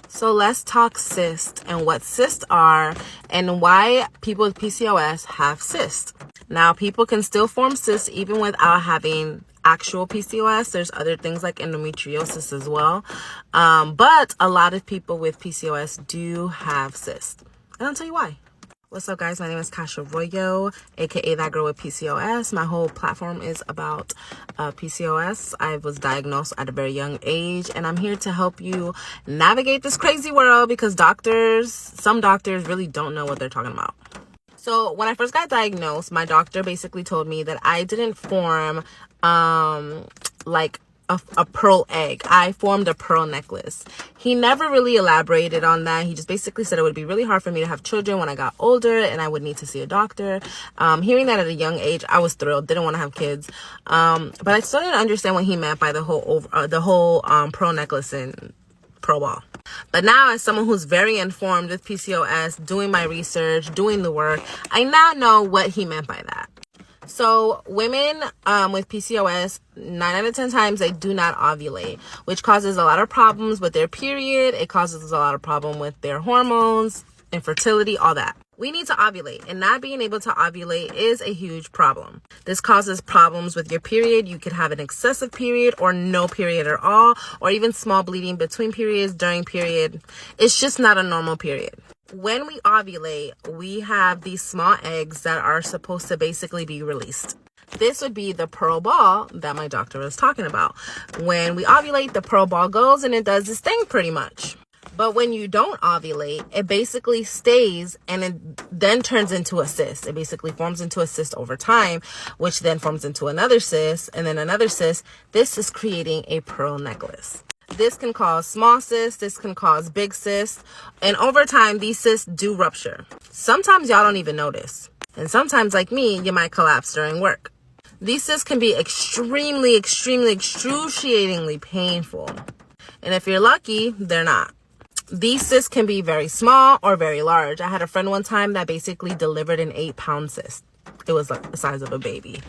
So let's talk cysts and what cysts are and why people with PCOS have cysts. Now, people can still form cysts even without having actual PCOS. There's other things like endometriosis as well. But a lot of people with PCOS do have cysts. And I'll tell you why. What's up, guys? My name is Kasha Royo, aka That Girl with PCOS. My whole platform is about PCOS. I was diagnosed at a very young age, and I'm here to help you navigate this crazy world because some doctors really don't know what they're talking about. So when I first got diagnosed, my doctor basically told me that I didn't form like a pearl egg. I formed a pearl necklace. He never really elaborated on that. He just basically said it would be really hard for me to have children when I got older and I would need to see a doctor. Hearing that at a young age, I was thrilled. Didn't want to have kids. But I still didn't understand what he meant by the whole pearl necklace and pearl ball. But now, as someone who's very informed with PCOS, doing my research, doing the work, I now know what he meant by that. So women with PCOS, 9 out of 10 times, they do not ovulate, which causes a lot of problems with their period. It causes a lot of problem with their hormones, infertility, all that. We need to ovulate, and not being able to ovulate is a huge problem. This causes problems with your period. You could have an excessive period or no period at all, or even small bleeding between periods, during period. It's just not a normal period. When we ovulate, we have these small eggs that are supposed to basically be released. This would be the pearl ball that my doctor was talking about. When we ovulate, the pearl ball goes and it does this thing pretty much. But when you don't ovulate, it basically stays and it then turns into a cyst. It basically forms into a cyst over time, which then forms into another cyst and then another cyst. This is creating a pearl necklace. This can cause small cysts. This can cause big cysts. And over time, these cysts do rupture. Sometimes y'all don't even notice. And sometimes, like me, you might collapse during work. These cysts can be extremely, excruciatingly painful. And if you're lucky, they're not. These cysts can be very small or very large. I had a friend one time that basically delivered an 8-pound cyst. It was like the size of a baby.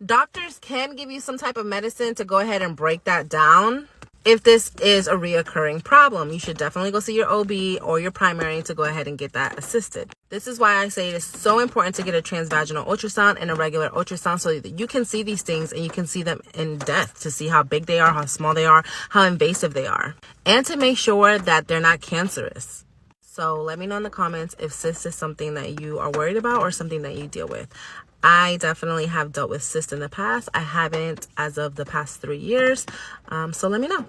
Doctors can give you some type of medicine to go ahead and break that down. If this is a reoccurring problem, you should definitely go see your OB or your primary to go ahead and get that assisted. This is why I say it is so important to get a transvaginal ultrasound and a regular ultrasound so that you can see these things and you can see them in depth to see how big they are, how small they are, how invasive they are, and to make sure that they're not cancerous. So let me know in the comments if cyst is something that you are worried about or something that you deal with. I definitely have dealt with cysts in the past. I haven't as of the past 3 years. So let me know.